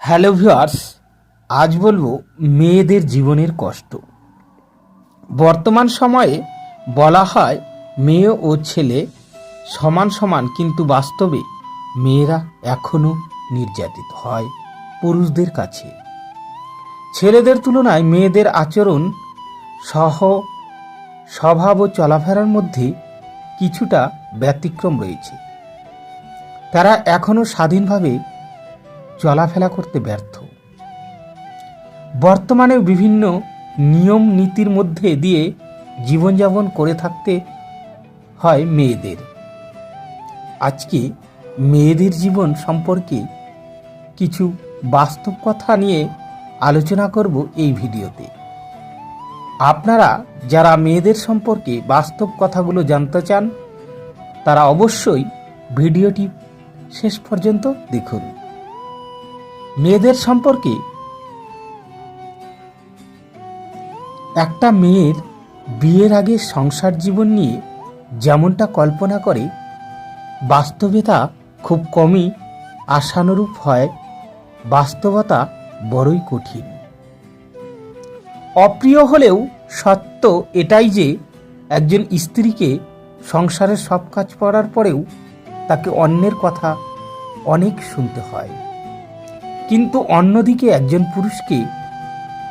Hello viewers, আজ বলবো মেয়েদের জীবনের কষ্ট। বর্তমান সময়ে বলা হয় মেয়ে ও ছেলে সমান সমান, কিন্তু বাস্তবে মেয়েরা এখনও নির্যাতিত হয় পুরুষদের কাছে। ছেলেদের তুলনায় মেয়েদের আচরণ সহ স্বভাব ও চলাফেরার মধ্যে কিছুটা ব্যতিক্রম রয়েছে। তারা এখনও স্বাধীনভাবে চলাফেরা করতে ব্যর্থ। বর্তমানে বিভিন্ন নিয়ম নীতির মধ্যে দিয়ে জীবনযাপন করে থাকতে হয় মেয়েদের। আজকে মেয়েদের জীবন সম্পর্কে কিছু বাস্তব কথা নিয়ে আলোচনা করব এই ভিডিওতে। আপনারা যারা মেয়েদের সম্পর্কে বাস্তব কথাগুলো জানতে চান, তারা অবশ্যই ভিডিওটি শেষ পর্যন্ত দেখুন। মেয়েদের সম্পর্কে একটা মেয়ের বিয়ের আগে সংসার জীবন নিয়ে যেমনটা কল্পনা করে, বাস্তবে তা খুব কমই আশানুরূপ হয়। বাস্তবতা বড়ই কঠিন। অপ্রিয় হলেও সত্য এটাই যে একজন স্ত্রীকে সংসারের সব কাজ করার পরেও তাকে অন্যের কথা অনেক শুনতে হয়। কিন্তু অন্যদিকে একজন পুরুষকে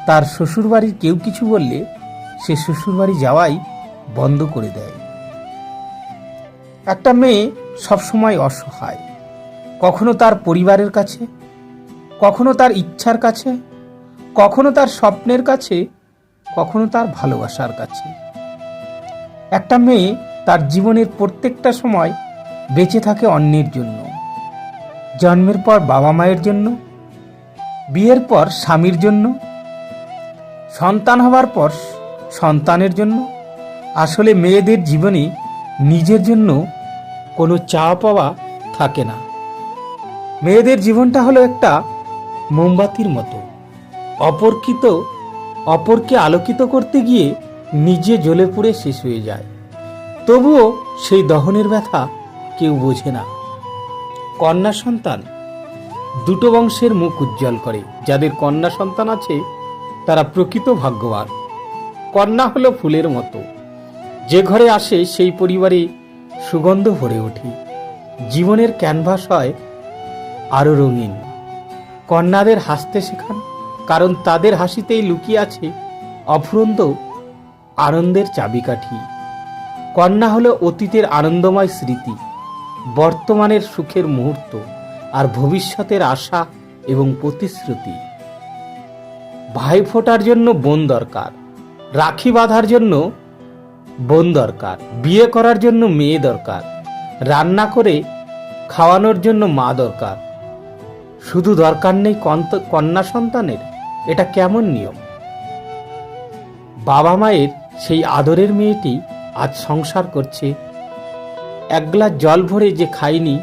তার শ্বশুরবাড়ির কেউ কিছু বললে সে শ্বশুরবাড়ি যাওয়াই বন্ধ করে দেয়। একটা মেয়ে সবসময় অসহায়, কখনো তার পরিবারের কাছে, কখনো তার ইচ্ছার কাছে, কখনো তার স্বপ্নের কাছে, কখনো তার ভালোবাসার কাছে। একটা মেয়ে তার জীবনের প্রত্যেকটা সময় বেঁচে থাকে অন্যের জন্য। জন্মের পর বাবা মায়ের জন্য, বিয়ের পর স্বামীর জন্য, সন্তান হবার পর সন্তানের জন্য। আসলে মেয়েদের জীবনে নিজের জন্য কোনো চাওয়া পাওয়া থাকে না। মেয়েদের জীবনটা হলো একটা মোমবাতির মতো, অপরকে আলোকিত করতে গিয়ে নিজে জ্বলে পুড়ে শেষ হয়ে যায়। তবুও সেই দহনের ব্যথা কেউ বোঝে না। কন্যা সন্তান দুটো বংশের মুখ উজ্জ্বল করে। যাদের কন্যা সন্তান আছে তারা প্রকৃত ভাগ্যবান। কন্যা হলো ফুলের মতো, যে ঘরে আসে সেই পরিবারে সুগন্ধ ভরে ওঠে। জীবনের ক্যানভাস হয় আরো রঙিন। কন্যাদের হাসতে শেখান, কারণ তাদের হাসিতেই লুকিয়ে আছে অফুরন্ত আনন্দের চাবিকাঠি। কন্যা হলো অতীতের আনন্দময় স্মৃতি, বর্তমানের সুখের মুহূর্ত, আর ভবিষ্যতের আশা এবং প্রতিশ্রুতি। ভাই ফোটার জন্য বোন দরকার, রাখি বাঁধার জন্য বোন দরকার, বিয়ে করার জন্য মেয়ে দরকার, রান্না করে খাওয়ানোর জন্য মা দরকার। শুধু দরকার নেই কন্যা সন্তানের। এটা কেমন নিয়ম? বাবা মায়ের সেই আদরের মেয়েটি আজ সংসার করছে। এক গ্লাস জল ভরে যে খায়নি,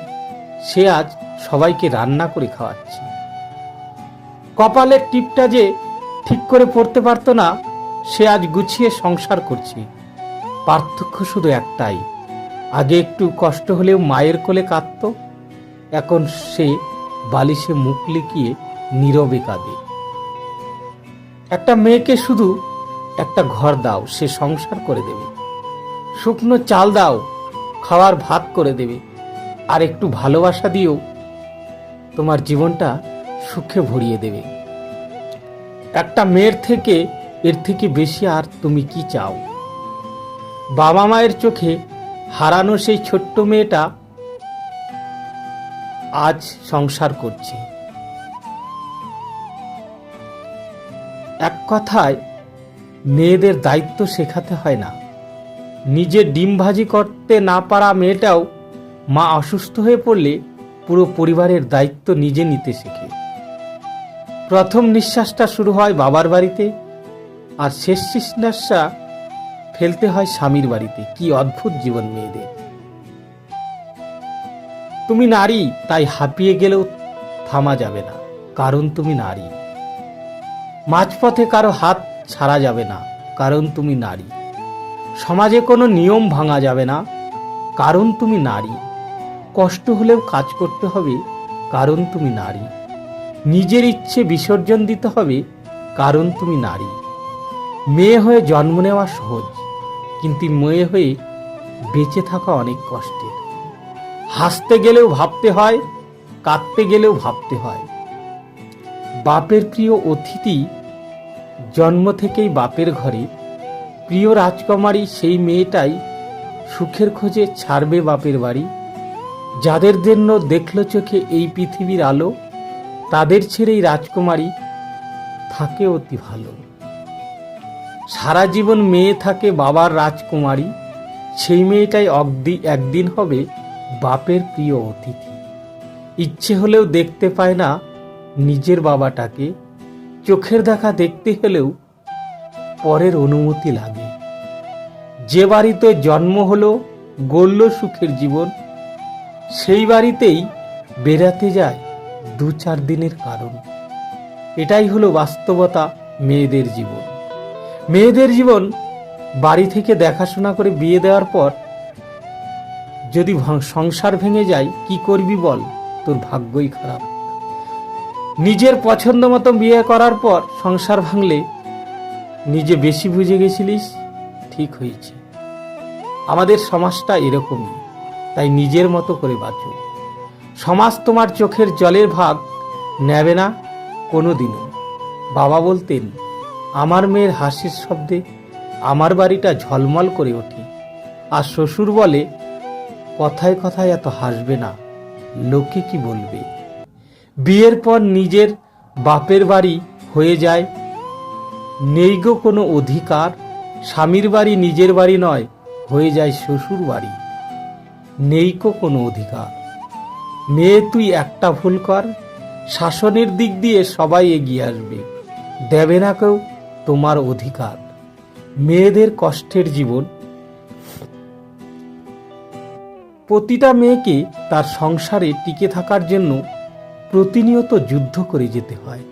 সে আজ সবাইকে রান্না করে খাওয়াচ্ছে। কপালের টিপটা যে ঠিক করে পড়তে পারতো না, সে আজ গুছিয়ে সংসার করছে। পার্থক্য শুধু একটাই, আগে একটু কষ্ট হলেও মায়ের কোলে কাঁদত, এখন সে বালিশে মুখ লুকিয়ে নীরবে কাঁদে। একটা মেয়েকে শুধু একটা ঘর দাও, সে সংসার করে দেবে। শুকনো চাল দাও, খাওয়ার ভাত করে দেবে। আর একটু ভালোবাসা দিও, তোমার জীবনটা সুখে ভরিয়ে দেবে। একটা মেয়ের থেকে এর থেকে বেশি আর তুমি কি চাও? বাবা মায়ের চোখে হারানো সেই ছোট্ট মেয়েটা আজ সংসার করছে। এক কথায় মেয়েদের দায়িত্ব শেখাতে হয় না। নিজে ডিম ভাজি করতে না পারা মেয়েটাও মা অসুস্থ হয়ে পড়লে পুরো পরিবারের দায়িত্ব নিজে নিতে শেখে। প্রথম নিঃশ্বাসটা শুরু হয় বাবার বাড়িতে, আর শেষ নিঃশ্বাসটা ফেলতে হয় স্বামীর বাড়িতে। কি অদ্ভুত জীবন মেয়েদের! তুমি নারী, তাই হাঁপিয়ে গেলেও থামা যাবে না, কারণ তুমি নারী। মাঝপথে কারো হাত ছাড়া যাবে না, কারণ তুমি নারী। সমাজে কোনো নিয়ম ভাঙা যাবে না, কারণ তুমি নারী। কষ্ট হলেও কাজ করতে হবে, কারণ তুমি নারী। নিজের ইচ্ছে বিসর্জন দিতে হবে, কারণ তুমি নারী। মেয়ে হয়ে জন্ম নেওয়া সহজ, কিন্তু মেয়ে হয়ে বেঁচে থাকা অনেক কষ্টের। হাসতে গেলেও ভাবতে হয়, কাঁদতে গেলেও ভাবতে হয়। বাপের প্রিয় অতিথি জন্ম থেকেই বাপের ঘরে। প্রিয় রাজকুমারী সেই মেয়েটাই সুখের খোঁজে ছাড়বে বাপের বাড়ি। যাদের জন্য দেখল চোখে এই পৃথিবীর আলো, তাদের ছেড়েই রাজকুমারী থাকে অতি ভালো। সারা জীবন মেয়ে থাকে বাবার রাজকুমারী, সেই মেয়েটাই একদিন হবে বাপের প্রিয় অতিথি। ইচ্ছে হলেও দেখতে পায় না নিজের বাবাটাকে, চোখের দেখা দেখতে হলেও পরের অনুমতি লাগে। যে বাড়িতে জন্ম হলো, গড়ল সুখের জীবন, সেই বাড়িতেই বেড়াতে যায় 2-4 দিনের কারণ। এটাই হলো বাস্তবতা মেয়েদের জীবন। মেয়েদের জীবন বাড়ি থেকে দেখাশোনা করে বিয়ে দেওয়ার পর যদি সংসার ভেঙে যায়, কি করবি বল? তোর ভাগ্যই খারাপ। নিজের পছন্দ মতো বিয়ে করার পর সংসার ভাঙলে নিজে বেশি বুঝে গেছিলিস, ঠিক হয়েছে। আমাদের সমাজটা এরকমই, তাই নিজের মতো করে বাঁচো। সমাজ তোমার চোখের জলের ভাগ নেবে না কোনোদিনও। বাবা বলতেন, আমার মেয়ের হাসির শব্দে আমার বাড়িটা ঝলমল করে ওঠে। আর শ্বশুর বলে, কথায় কথায় এত হাসবে না, লোকে কি বলবে। বিয়ের পর নিজের বাপের বাড়ি হয়ে যায় নেই গো কোনো অধিকার। স্বামীর বাড়ি নিজের বাড়ি নয়, হয়ে যায় শ্বশুর বাড়ি, নেই গো কোনো অধিকার। মেয়ে তুই একটা ভুল কর, শাসনের দিক দিয়ে সবাই এগিয়ে আসবে, দেবে না কেউ তোমার অধিকার। মেয়েদের কষ্টের জীবন। প্রতিটা মেয়েকে তার সংসারে টিকে থাকার জন্য প্রতিনিয়ত যুদ্ধ করে যেতে হয়,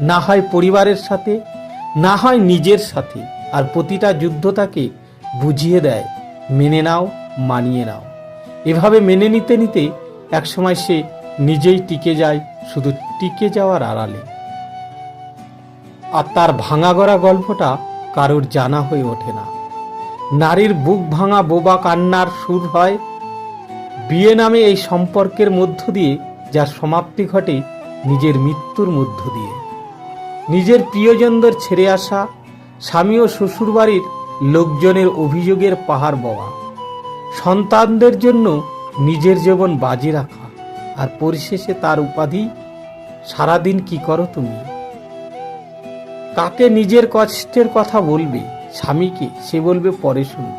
না হয় পরিবারের সাথে, না হয় নিজের সাথে। আর প্রতিটা যুদ্ধ তাকে বুঝিয়ে দেয়, মেনে নাও, মানিয়ে নাও। এভাবে মেনে নিতে নিতে একসময় সে নিজেই টিকে যায়, শুধু টিকে যাওয়ার আড়ালে। আর তার ভাঙা গড়া গল্পটা কারোর জানা হয়ে ওঠে না। নারীর বুক ভাঙা বোবা কান্নার সুর হয় বিয়ে নামে এই সম্পর্কের মধ্য দিয়ে, যার সমাপ্তি ঘটে নিজের মৃত্যুর মধ্য দিয়ে। নিজের প্রিয়জনদের ছেড়ে আসা, স্বামী ও শ্বশুরবাড়ির লোকজনের অভিযোগের পাহাড় বওয়া, সন্তানদের জন্য নিজের জীবন বাজি রাখা, আর পরিশেষে তার উপাধি, সারাদিন কি করো তুমি। কাকে নিজের কষ্টের কথা বলবে? স্বামীকে সে বলবে পরে শুনব,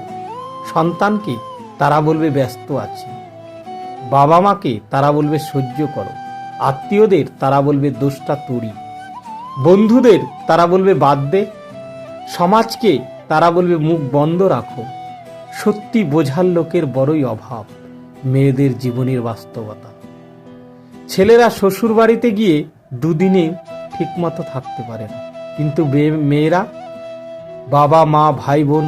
সন্তানকে তারা বলবে ব্যস্ত আছে, বাবা মাকে তারা বলবে সহ্য করো, আত্মীয়দের তারা বলবে দোষটা তোরই, বন্ধুদের তারা বলবে বাদ দে, সমাজকে তারা বলবে মুখ বন্ধ রাখো। সত্যি বোঝার লোকের বড়ই অভাব, মেয়েদের জীবনের বাস্তবতা। ছেলেরা শ্বশুর বাড়িতে গিয়ে দুদিনে ঠিকমতো থাকতে পারে না, কিন্তু মেয়েরা বাবা মা ভাই বোন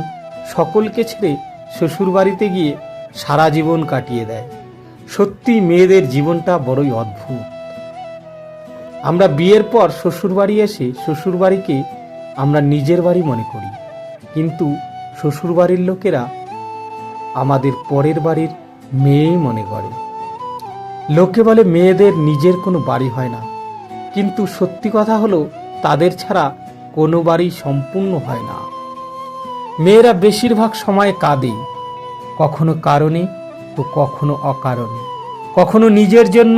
সকলকে ছেড়ে শ্বশুর বাড়িতে গিয়ে সারা জীবন কাটিয়ে দেয়। সত্যি মেয়েদের জীবনটা বড়ই অদ্ভুত। আমরা বিয়ের পর শ্বশুরবাড়ি এসে শ্বশুরবাড়িকে আমরা নিজের বাড়ি মনে করি, কিন্তু শ্বশুরবাড়ির লোকেরা আমাদের পরের বাড়ির মেয়েই মনে করে। লোকে বলে মেয়েদের নিজের কোনো বাড়ি হয় না, কিন্তু সত্যি কথা হলো তাদের ছাড়া কোনো বাড়ি সম্পূর্ণ হয় না। মেয়েরা বেশিরভাগ সময় কাঁদে, কখনো কারণে তো কখনো অকারণে, কখনো নিজের জন্য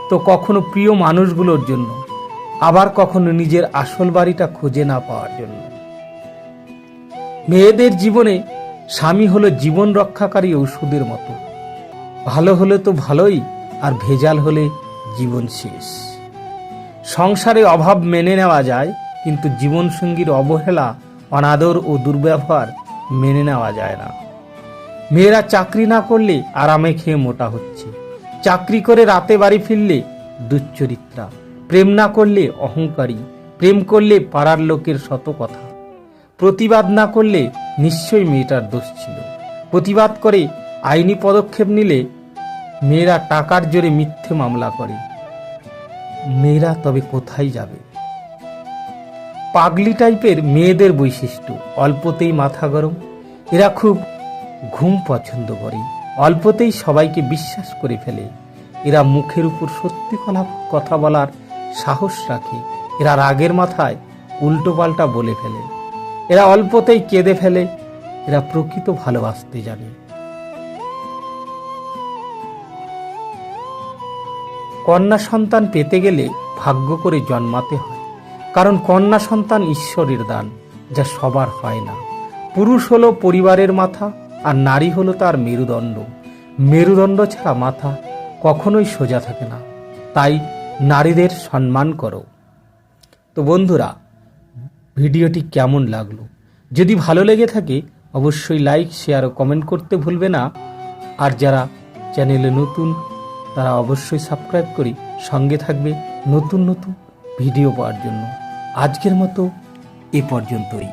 তো কখনো প্রিয় মানুষগুলোর জন্য, আবার কখনো নিজের আসল বাড়িটা খুঁজে না পাওয়ার জন্য। মেয়েদের জীবনে স্বামী হলো জীবন রক্ষাকারী ওষুধের মতো, ভালো হলে তো ভালোই, আর ভেজাল হলে জীবন শেষ। সংসারে অভাব মেনে নেওয়া যায়, কিন্তু জীবনসঙ্গীর অবহেলা, অনাদর ও দুর্ব্যবহার মেনে নেওয়া যায় না। মেয়েরা চাকরি না করলে আরামে খেয়ে মোটা হচ্ছে, চাকরি করে রাতে বাড়ি ফিরলে দুশ্চরিত্রা, প্রেম না করলে অহংকারী, প্রেম করলে পাড়ার লোকের শত কথা, প্রতিবাদ না করলে নিশ্চয়ই মেয়েটার দোষ ছিল, প্রতিবাদ করে আইনি পদক্ষেপ নিলে মেয়েরা টাকার জোরে মিথ্যে মামলা করে। মেয়েরা তবে কোথায় যাবে? পাগলি টাইপের মেয়েদের বৈশিষ্ট্য, অল্পতেই মাথা গরম, এরা খুব ঘুম পছন্দ করে, অল্পতেই সবাইকে বিশ্বাস করে ফেলে, এরা মুখের উপর সত্যি কথা বলার সাহস রাখে, এরা রাগের মাথায় উল্টোপাল্টা বলে ফেলে, এরা অল্পতেই কেঁদে ফেলে, এরা প্রকৃত ভালোবাসতে জানে। কন্যা সন্তান পেতে গেলে ভাগ্য করে জন্মাতে হয়, কারণ কন্যা সন্তান ঈশ্বরের দান, যা সবার হয় না। পুরুষ হলো পরিবারের মাথা, আর নারী হলো তার মেরুদণ্ড। মেরুদণ্ড ছাড়া মাথা কখনোই সোজা থাকে না, তাই নারীদের সম্মান করো। তো বন্ধুরা, ভিডিওটি কেমন লাগলো? যদি ভালো লেগে থাকে অবশ্যই লাইক, শেয়ার ও কমেন্ট করতে ভুলবে না। আর যারা চ্যানেলে নতুন তারা অবশ্যই সাবস্ক্রাইব করে সঙ্গে থাকবে নতুন নতুন ভিডিও পাওয়ার জন্য। আজকের মতো এ পর্যন্তই।